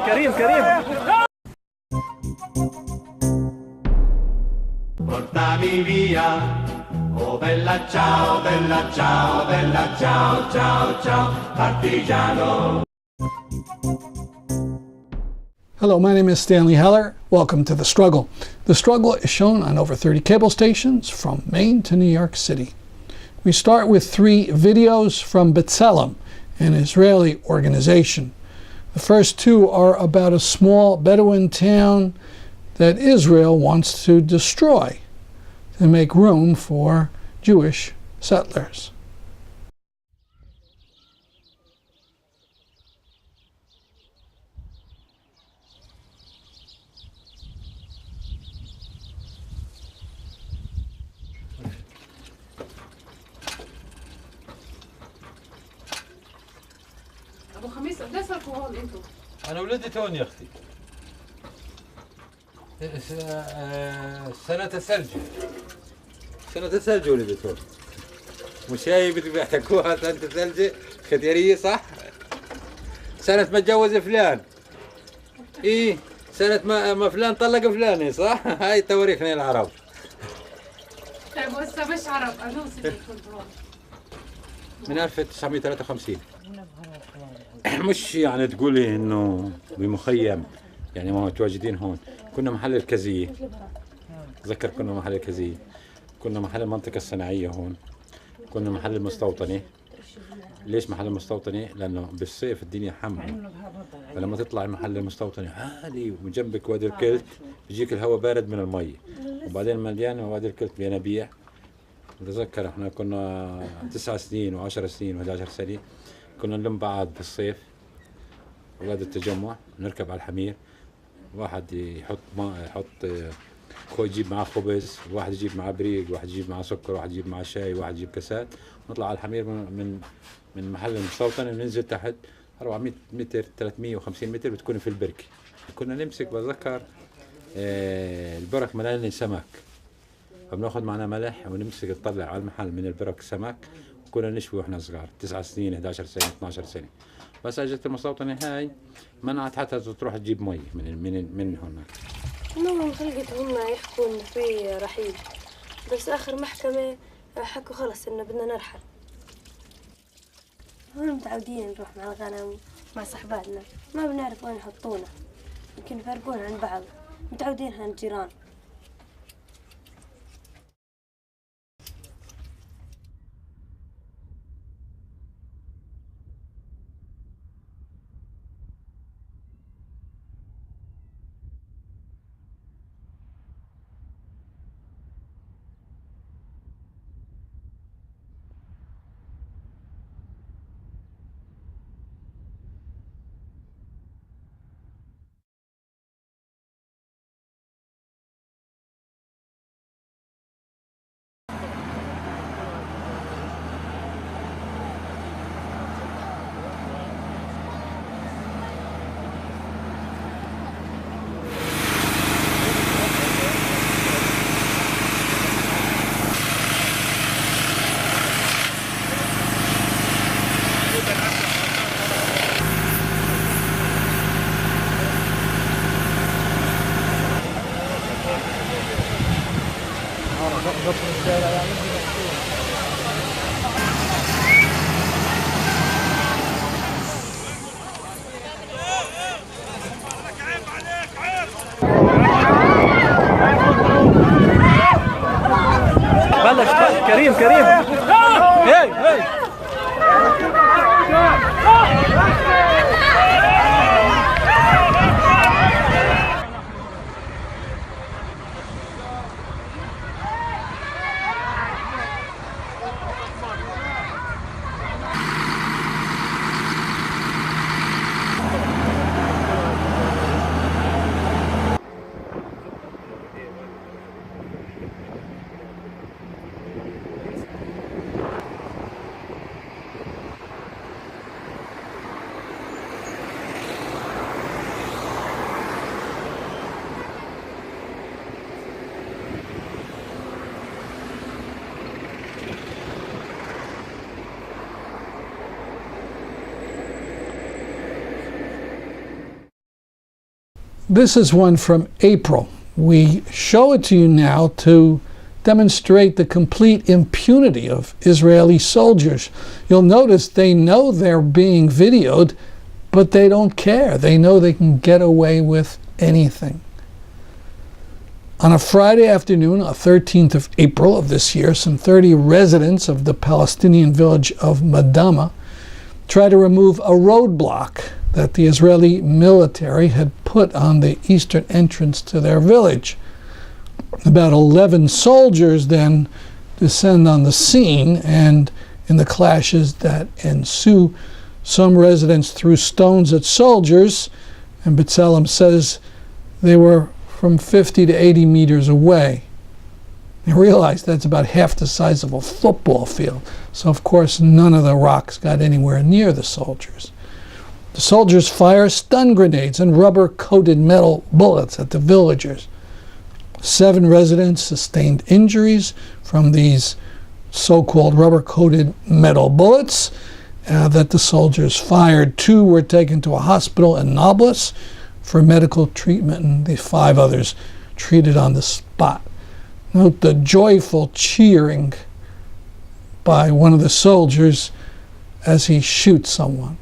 كريم Portami via, oh bella ciao, bella ciao, bella ciao, ciao, ciao, partigiano. Hello, my name is Stanley Heller. Welcome to The Struggle. The Struggle is shown on over 30 cable stations from Maine to New York City. We start with 3 videos from B'Tselem, an Israeli organization. The first 2 are about a small Bedouin town that Israel wants to destroy to make room for Jewish settlers. أبو خميس قديش صاركوا هون أنتم؟ أنا ولدت هون يا أختي. سنة الثلج ولدت هون. مش هي بيحكوها سنة الثلج ختيارية صح؟ سنة ما اتجوز فلان. إيه سنة ما فلان طلق فلانة صح؟ هاي تواريخنا العرب. طيب وهسه مش عرب أنو سنة كنتوا هون؟ من 1953. مش يعني تقولي إنه بمخيم يعني ما متواجدين هون. كنا محل الكزية. تذكر كنا محل الكزية. كنا محل المنطقة الصناعية هون. كنا محل المستوطنة. ليش محل المستوطنة؟ لأنه بالصيف الدنيا حمى. فلما تطلع محل المستوطنة عالي وجنبك وادي الكلت بيجيك الهواء بارد من المية. وبعدين مليان وادي الكلت بينابيع. بتذكر احنا كنا 9 سنين و10 سنين و11 سنة. كنا نلم بعض بالصيف. أولاد التجمع نركب على الحمير. واحد يحط ماء يحط اخوي يجيب معاه خبز، واحد يجيب معاه بريق، واحد يجيب معاه سكر، واحد يجيب معاه شاي، واحد يجيب كاسات، نطلع على الحمير من محل المستوطنة وننزل تحت 400 متر 350 متر بتكون في البركة. كنا نمسك بتذكر البرك مليان سمك، فبناخذ معنا ملح ونمسك نطلع على المحل من البرك سمك، وكنا نشوي واحنا صغار 9 سنين 11 سنة 12 سنة. بس اجت المستوطنة هاي منعت حتى تروح تجيب مي من هناك. إنهم خلقت هم يحكوا إن في رحيل، بس آخر محكمة حكوا خلص إنه بدنا نرحل. هون متعودين نروح مع الغنم مع صحباتنا، ما بنعرف وين يحطونا، يمكن يفرقونا عن بعض، متعودين عن الجيران. بلش كريم هي This is one from April. We show it to you now to demonstrate the complete impunity of Israeli soldiers. You'll notice they know they're being videoed, but they don't care. They know they can get away with anything. On a Friday afternoon, 13th of April of this year, some 30 residents of the Palestinian village of Madama tried to remove a roadblock that the Israeli military had put on the eastern entrance to their village. About 11 soldiers then descend on the scene, and in the clashes that ensue, some residents threw stones at soldiers, and B'Tselem says they were from 50 to 80 meters away. You realize that's about half the size of a football field, so of course none of the rocks got anywhere near the soldiers. The soldiers fire stun grenades and rubber-coated metal bullets at the villagers. 7 residents sustained injuries from these so-called rubber-coated metal bullets that the soldiers fired. 2 were taken to a hospital in Naples for medical treatment, and the 5 others treated on the spot. Note the joyful cheering by one of the soldiers as he shoots someone.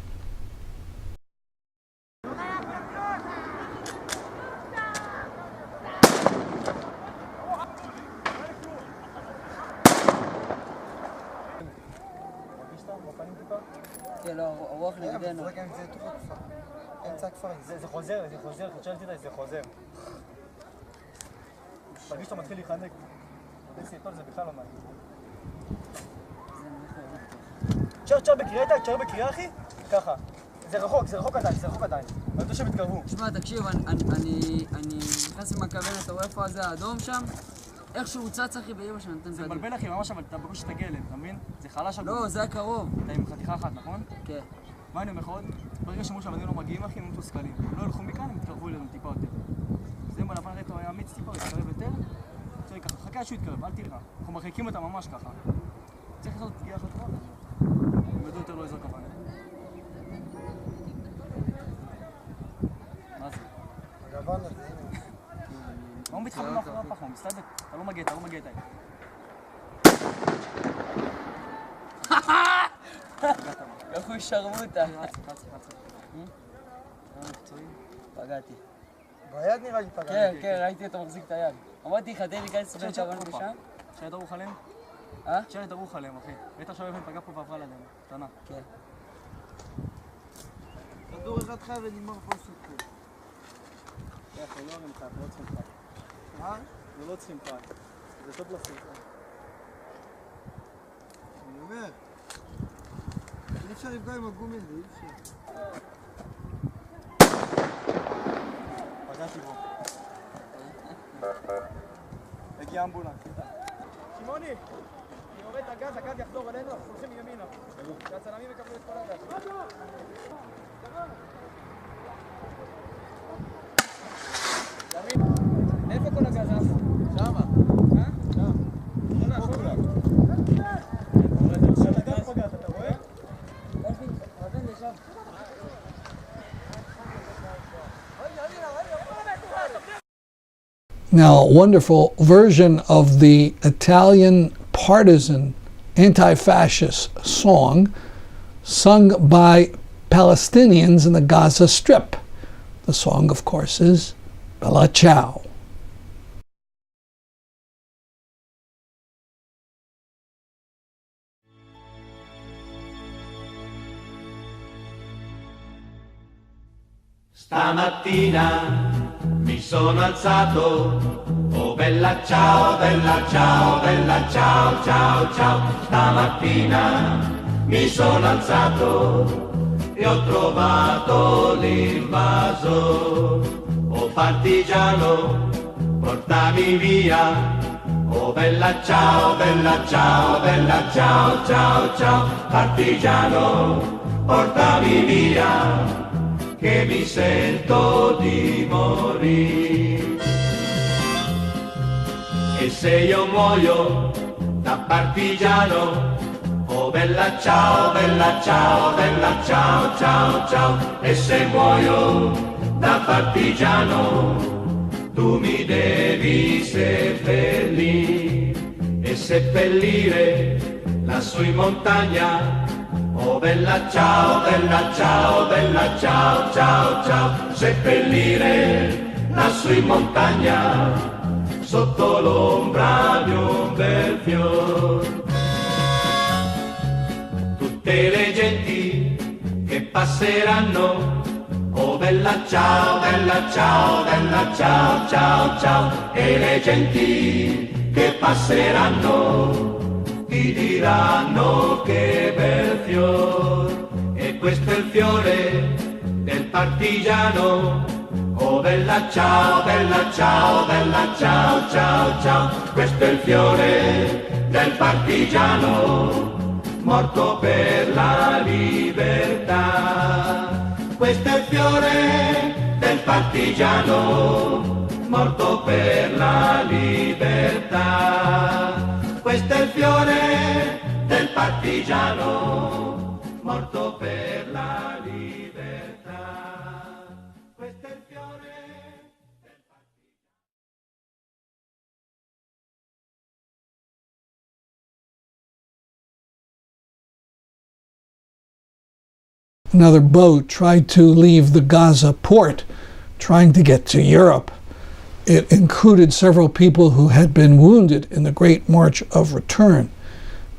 זה חוזר, חשבתי זה חוזר. תרגיש שאתה מתחיל להיחנק. זה בכלל לא מעניין. תשאר בקריאה איתה, תשאר בקריאה אחי? ככה. זה רחוק עדיין. אני רוצה שהם יתקרבו. תשמע, תקשיב, אני נכנס עם הכוונת, אתה רואה איפה הזה האדום שם? איך שהוא צץ אחי באמא שאני נותן זה מבלבל אחי, ממש, אבל אתה בראש תגיע אליהם, אתה מבין? זה חלש הגוף. לא, זה היה קרוב. אתה עם חתיכה אחת, נכון? כן. מה אני אומר לך עוד? ברגע שאמרו שהמדעים לא מגיעים אחי, הם מתוסכלים. לא ילכו מכאן, הם יתקרבו אלינו טיפה יותר. זה אם הלבן רטו היה אמיץ טיפה, יתקרב יותר. צריך ככה, חכה עד שהוא יתקרב, אל תראה. אנחנו מרחיקים אותם ממש ככה. צריך לעשות פגיעה חתומה כזאת. הם ידעו יותר לא יזרוק כוונה. מה זה? הגוון הזה. לא מתחברים לאחרי הפח, הוא מסתדק. אתה לא מגיע איתה. איך הוא ישרמו אותה? פגעתי. ביד נראה לי פגעתי. כן, ראיתי אותו מחזיק את היד. אמרתי לך, תן לי כאן סוכן שעברנו בשם? תשאר את הרוח עליהם? תשאר את הרוח עליהם, אחי. ראית עכשיו אבן פגע פה ועברה לידינו, קטנה. כן. כדור אחד חייב ונגמר פה סיפור. אנחנו לא ממך, אנחנו לא צריכים חי. מה? אנחנו לא צריכים חי. זה טוב לשמחה. אני אומר, אי אפשר לפגוע עם הגומי הזה, אי אפשר. פגעתי בו. הגיע אמבולנס. שמעוני, אני יורד את הגז יחזור אלינו, אנחנו הולכים ימינה. שהצלמים יקבלו את כל הגז. איפה כל הגז? שמה. שם. אתה רואה? Now, a wonderful version of the Italian partisan anti-fascist song sung by Palestinians in the Gaza Strip. The song, of course, is Bella Ciao. Stamattina mi sono alzato, oh bella ciao, bella ciao, bella ciao, ciao, ciao. Stamattina mi sono alzato e ho trovato l'invaso. Oh partigiano, portami via, oh bella ciao, bella ciao, bella ciao, ciao, ciao. Partigiano, portami via, che mi sento di morire. E se io muoio da partigiano, oh bella ciao, bella ciao, bella ciao, ciao, ciao. E se muoio da partigiano, tu mi devi seppellire e seppellire lassù in montagna. Oh bella ciao, bella ciao, bella ciao, ciao, ciao, seppellire lassù in montagna, sotto l'ombra di un bel fior. Tutte le genti che passeranno, oh bella ciao, bella ciao, bella ciao, ciao, ciao, e le genti che passeranno ti diranno che bel fior, e questo è il fiore del partigiano. Oh bella ciao, bella ciao, bella ciao, ciao, ciao, questo è il fiore del partigiano, morto per la libertà. Questo è il fiore del partigiano, morto per la libertà. Questo è il fiore del partigiano, morto per la libertà. Questo è il fiore del partigiano. Another boat tried to leave the Gaza port, trying to get to Europe. It included several people who had been wounded in the Great March of Return.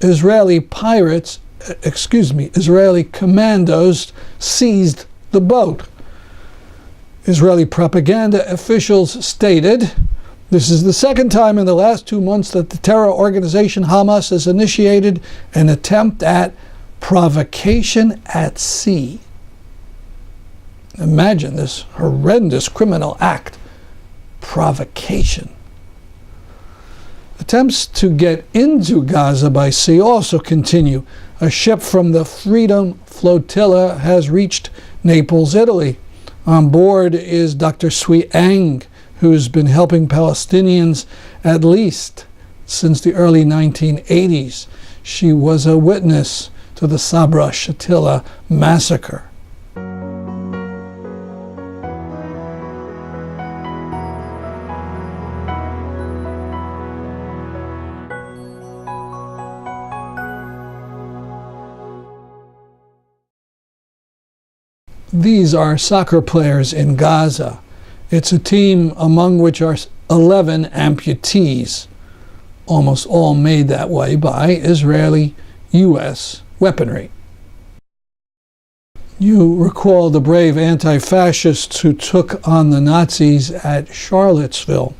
Israeli commandos seized the boat. Israeli propaganda officials stated, "This is the second time in the last 2 months that the terror organization Hamas has initiated an attempt at provocation at sea." Imagine this horrendous criminal act. Provocation. Attempts to get into Gaza by sea also continue. A ship from the Freedom Flotilla has reached Naples, Italy. On board is Dr. Sui Ang, who's been helping Palestinians at least since the early 1980s. She was a witness to the Sabra Shatila massacre. These are soccer players in Gaza. It's a team among which are 11 amputees, almost all made that way by Israeli-U.S. weaponry. You recall the brave anti-fascists who took on the Nazis at Charlottesville.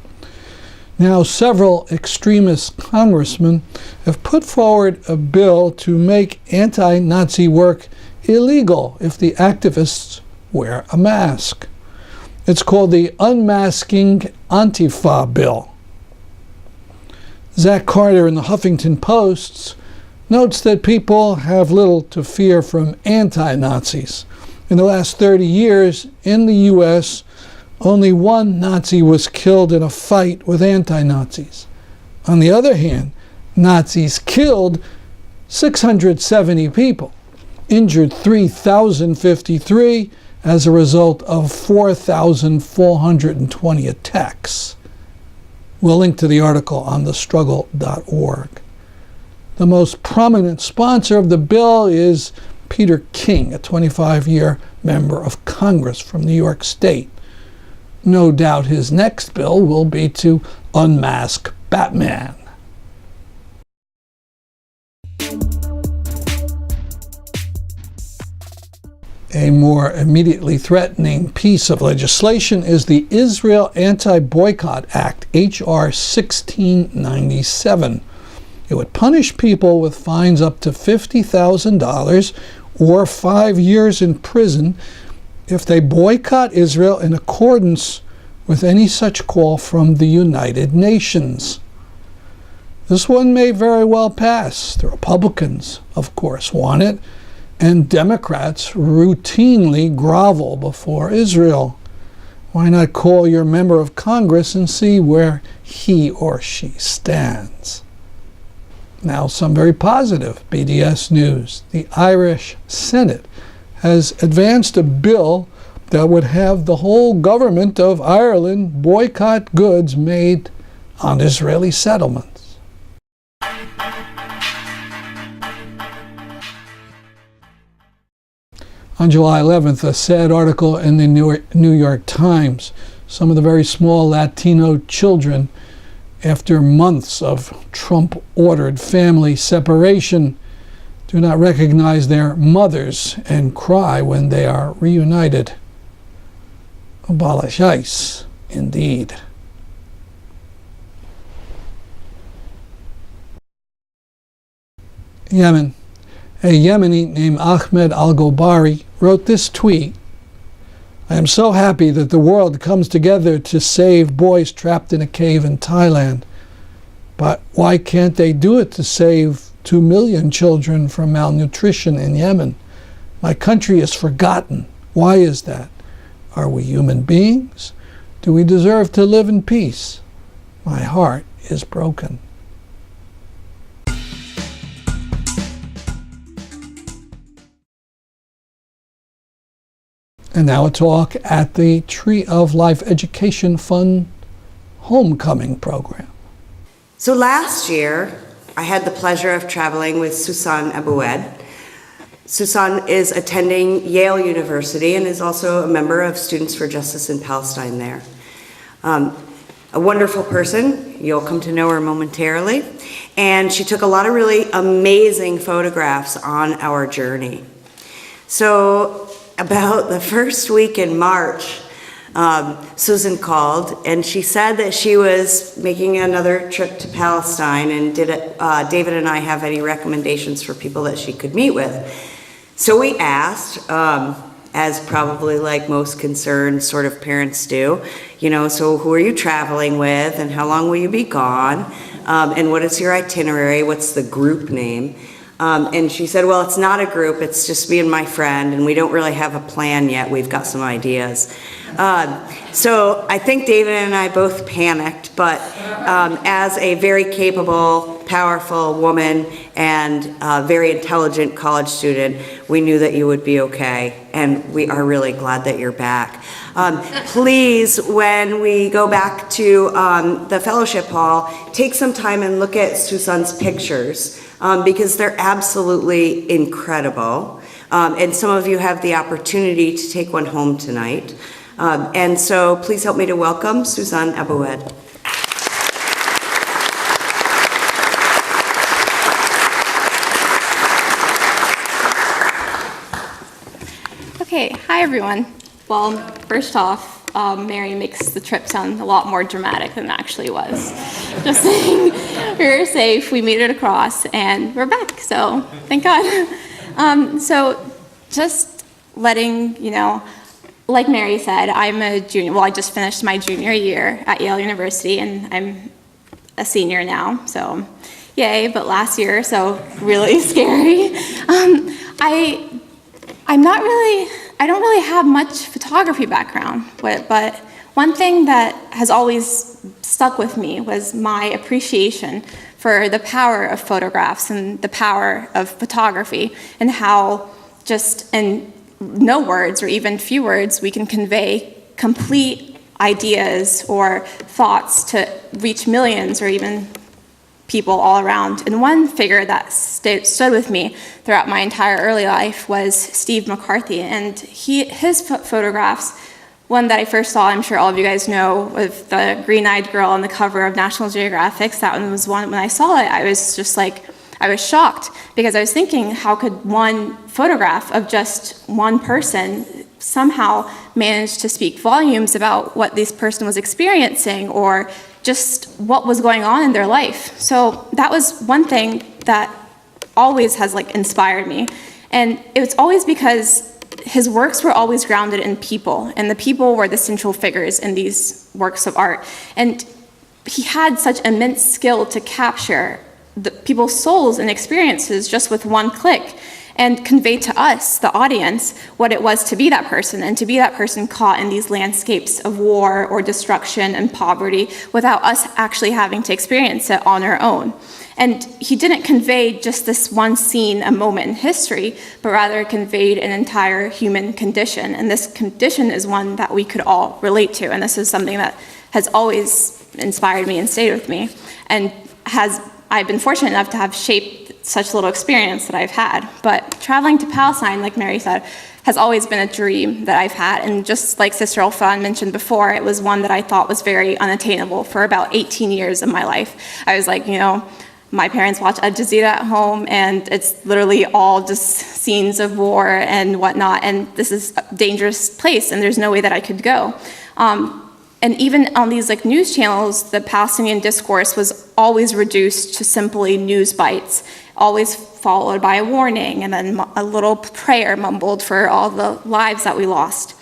Now, several extremist congressmen have put forward a bill to make anti-Nazi work illegal if the activists wear a mask. It's called the Unmasking Antifa Bill. Zach Carter in the Huffington Post notes that people have little to fear from anti-Nazis. In the last 30 years in the U.S., only one Nazi was killed in a fight with anti-Nazis. On the other hand, Nazis killed 670 people, injured 3,053 as a result of 4,420 attacks. We'll link to the article on thestruggle.org. The most prominent sponsor of the bill is Peter King, a 25-year member of Congress from New York State. No doubt his next bill will be to unmask Batman. A more immediately threatening piece of legislation is the Israel Anti-Boycott Act, H.R. 1697. It would punish people with fines up to $50,000 or 5 years in prison if they boycott Israel in accordance with any such call from the United Nations. This one may very well pass. The Republicans, of course, want it, and Democrats routinely grovel before Israel. Why not call your member of Congress and see where he or she stands? Now, some very positive BDS news. The Irish Senate has advanced a bill that would have the whole government of Ireland boycott goods made on Israeli settlements. On July 11th, a sad article in the New York Times. Some of the very small Latino children, after months of Trump-ordered family separation, do not recognize their mothers and cry when they are reunited. Abolish indeed. Yemen. A Yemeni named Ahmed al-Gobari wrote this tweet: "I am so happy that the world comes together to save boys trapped in a cave in Thailand. But why can't they do it to save 2 million children from malnutrition in Yemen? My country is forgotten. Why is that? Are we human beings? Do we deserve to live in peace? My heart is broken." And now a talk at the Tree of Life Education Fund Homecoming Program. So last year, I had the pleasure of traveling with Susan Aboueid. Susan is attending Yale University and is also a member of Students for Justice in Palestine there. A wonderful person, you'll come to know her momentarily, and she took a lot of really amazing photographs on our journey. So about the first week in March, Susan called and she said that she was making another trip to Palestine, and David and I have any recommendations for people that she could meet with. So we asked, as probably like most concerned sort of parents do, so who are you traveling with and how long will you be gone? And what is your itinerary? What's the group name? And she said, well, it's not a group, it's just me and my friend, and we don't really have a plan yet, we've got some ideas. So I think David and I both panicked, but as a very capable, powerful woman and very intelligent college student, we knew that you would be okay, and we are really glad that you're back. Please, when we go back to the fellowship hall, take some time and look at Susan's pictures, because they're absolutely incredible. And some of you have the opportunity to take one home tonight. And so please help me to welcome Susan Aboueid. Okay, hi everyone. Well, first off, Mary makes the trip sound a lot more dramatic than it actually was. Just saying, we were safe, we made it across, and we're back, so thank God. So just letting, like Mary said, I'm a junior. Well, I just finished my junior year at Yale University, and I'm a senior now, so yay, but last year, so really scary. I don't really have much photography background, but one thing that has always stuck with me was my appreciation for the power of photographs and the power of photography, and how just in no words or even few words we can convey complete ideas or thoughts to reach millions or even people all around. And one figure that stood with me throughout my entire early life was Steve McCarthy, and his photographs, one that I first saw, I'm sure all of you guys know, with the green-eyed girl on the cover of National Geographic. That one was one, when I saw it, I was just like, I was shocked, because I was thinking, how could one photograph of just one person somehow manage to speak volumes about what this person was experiencing or just what was going on in their life? So that was one thing that always has inspired me. And it was always because his works were always grounded in people, and the people were the central figures in these works of art. And he had such immense skill to capture the people's souls and experiences just with one click. and convey to us, the audience, what it was to be that person, and to be that person caught in these landscapes of war or destruction and poverty without us actually having to experience it on our own. And he didn't convey just this one scene, a moment in history, but rather conveyed an entire human condition. And this condition is one that we could all relate to. And this is something that has always inspired me and stayed with me. And I've been fortunate enough to have shaped such little experience that I've had. But traveling to Palestine, like Mary said, has always been a dream that I've had. And just like Sister Olfan mentioned before, it was one that I thought was very unattainable for about 18 years of my life. I was like, my parents watch Al Jazeera at home, and it's literally all just scenes of war and whatnot, and this is a dangerous place, and there's no way that I could go. And even on these news channels, the Palestinian discourse was always reduced to simply news bites, always followed by a warning, and then a little prayer mumbled for all the lives that we lost.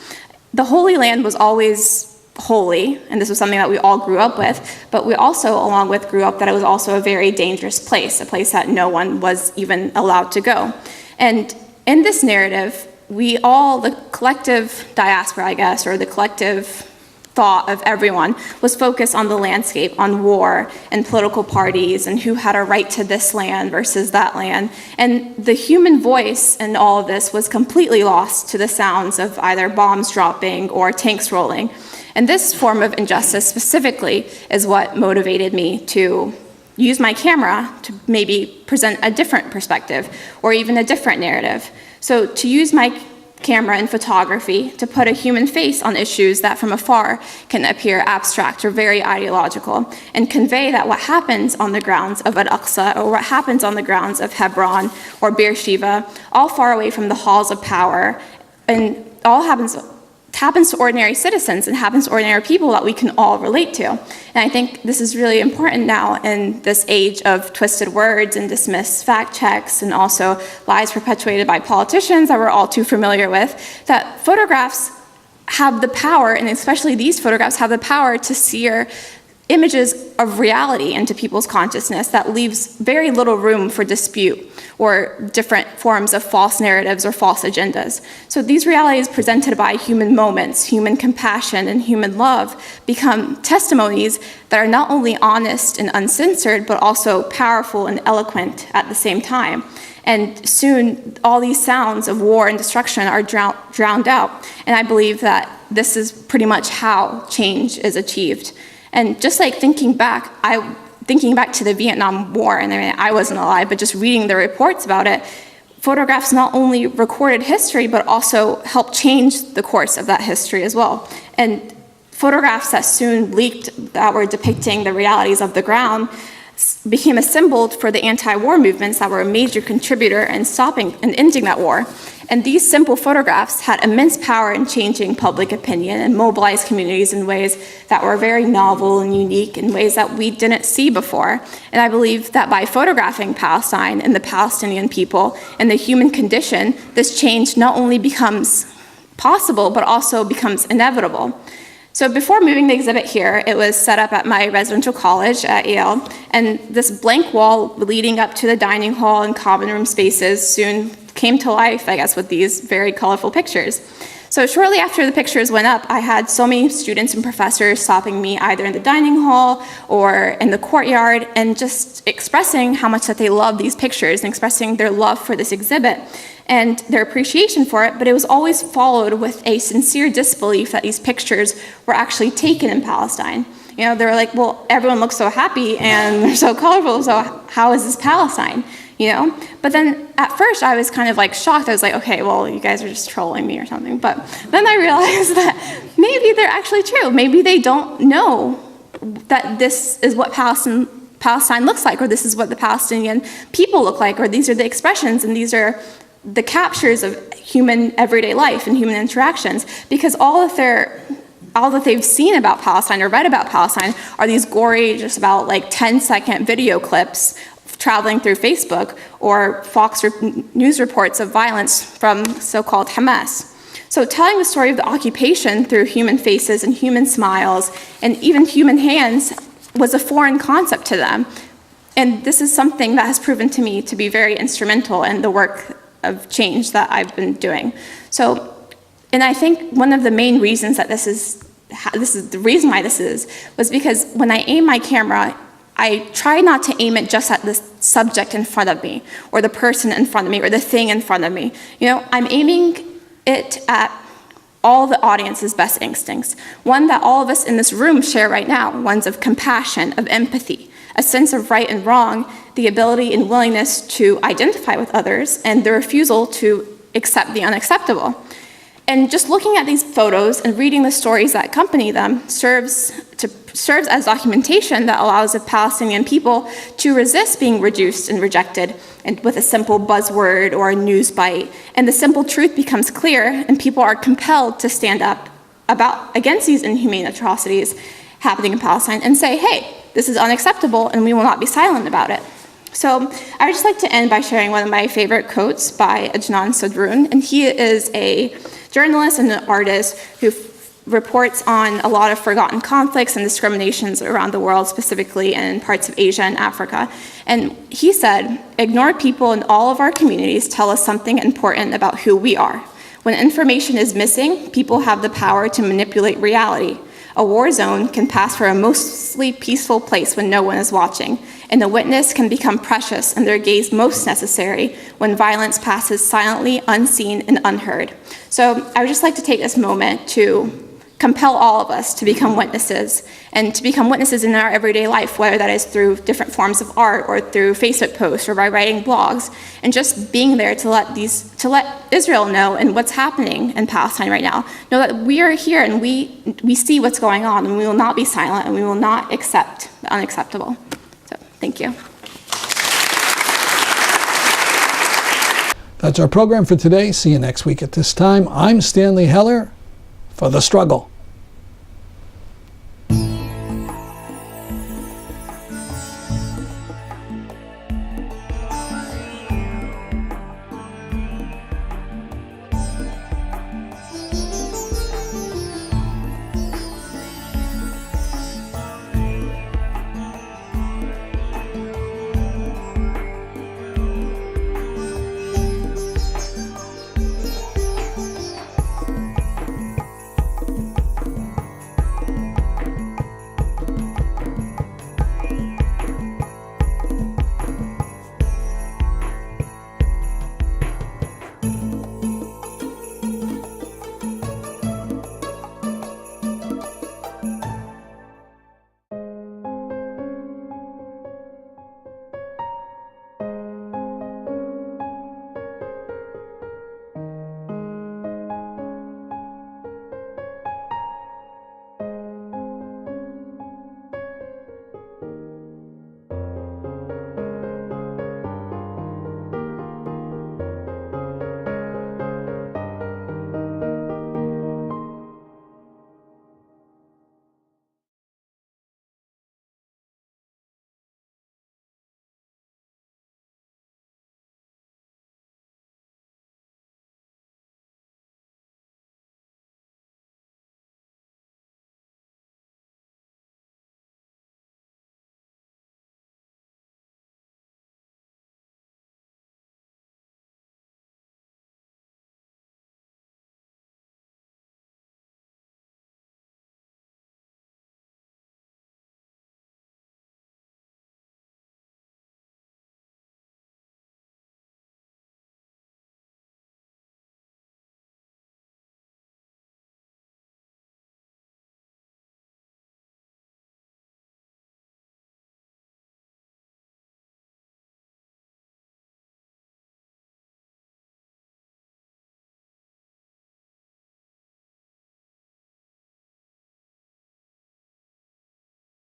The Holy Land was always holy, and this was something that we all grew up with, but we also, along with, grew up that it was also a very dangerous place, a place that no one was even allowed to go. And in this narrative, we all, the collective diaspora, I guess, or the collective thought of everyone was focused on the landscape, on war and political parties and who had a right to this land versus that land. And the human voice in all of this was completely lost to the sounds of either bombs dropping or tanks rolling. And this form of injustice specifically is what motivated me to use my camera to maybe present a different perspective or even a different narrative. So to use my camera and photography to put a human face on issues that from afar can appear abstract or very ideological, and convey that what happens on the grounds of Al-Aqsa or what happens on the grounds of Hebron or Beersheba, all far away from the halls of power, and all happens to ordinary citizens and happens to ordinary people that we can all relate to. And I think this is really important now in this age of twisted words and dismissed fact checks and also lies perpetuated by politicians that we're all too familiar with, that photographs have the power, and especially these photographs have the power to sear images of reality into people's consciousness that leaves very little room for dispute or different forms of false narratives or false agendas. So these realities presented by human moments, human compassion, and human love become testimonies that are not only honest and uncensored, but also powerful and eloquent at the same time. And soon, all these sounds of war and destruction are drowned out. And I believe that this is pretty much how change is achieved. And just like thinking back to the Vietnam War, and I wasn't alive, but just reading the reports about it, photographs not only recorded history, but also helped change the course of that history as well. And photographs that soon leaked that were depicting the realities of the ground became a symbol for the anti-war movements that were a major contributor in stopping and ending that war. And these simple photographs had immense power in changing public opinion and mobilized communities in ways that were very novel and unique, in ways that we didn't see before. And I believe that by photographing Palestine and the Palestinian people and the human condition, this change not only becomes possible, but also becomes inevitable. So before moving the exhibit here, it was set up at my residential college at Yale, and this blank wall leading up to the dining hall and common room spaces soon came to life, I guess, with these very colorful pictures. So shortly after the pictures went up, I had so many students and professors stopping me either in the dining hall or in the courtyard and just expressing how much that they love these pictures and expressing their love for this exhibit and their appreciation for it, but it was always followed with a sincere disbelief that these pictures were actually taken in Palestine. They were like, well, everyone looks so happy and they're so colorful, so how is this Palestine? But then at first I was kind of shocked. I was like, okay, well, you guys are just trolling me or something. But then I realized that maybe they're actually true. Maybe they don't know that this is what Palestine looks like, or this is what the Palestinian people look like, or these are the expressions and these are the captures of human everyday life and human interactions, because all that they've seen about Palestine or read about Palestine are these gory, just about 10-second video clips traveling through Facebook or Fox News reports of violence from so-called Hamas. So telling the story of the occupation through human faces and human smiles and even human hands was a foreign concept to them. And this is something that has proven to me to be very instrumental in the work of change that I've been doing. So, and I think one of the main reasons that this is the reason why this is, was because when I aim my camera, I try not to aim it just at the subject in front of me, or the person in front of me, or the thing in front of me. You know, I'm aiming it at all the audience's best instincts, one that all of us in this room share right now, ones of compassion, of empathy, a sense of right and wrong, the ability and willingness to identify with others, and the refusal to accept the unacceptable. And just looking at these photos and reading the stories that accompany them serves as documentation that allows the Palestinian people to resist being reduced and rejected and with a simple buzzword or a news bite. And the simple truth becomes clear, and people are compelled to stand up against these inhumane atrocities happening in Palestine and say, hey, this is unacceptable, and we will not be silent about it. So I would just like to end by sharing one of my favorite quotes by Adnan Sadroun, and he is a journalist and an artist who reports on a lot of forgotten conflicts and discriminations around the world, specifically in parts of Asia and Africa. And he said, ignored people in all of our communities tell us something important about who we are. When information is missing, people have the power to manipulate reality. A war zone can pass for a mostly peaceful place when no one is watching, and the witness can become precious and their gaze most necessary when violence passes silently, unseen, and unheard. So I would just like to take this moment to compel all of us to become witnesses, and to become witnesses in our everyday life, whether that is through different forms of art or through Facebook posts or by writing blogs, and just being there to let Israel know and what's happening in Palestine right now. Know that we are here and we see what's going on, and we will not be silent, and we will not accept the unacceptable. So thank you. That's our program for today. See you next week at this time. I'm Stanley Heller for The Struggle.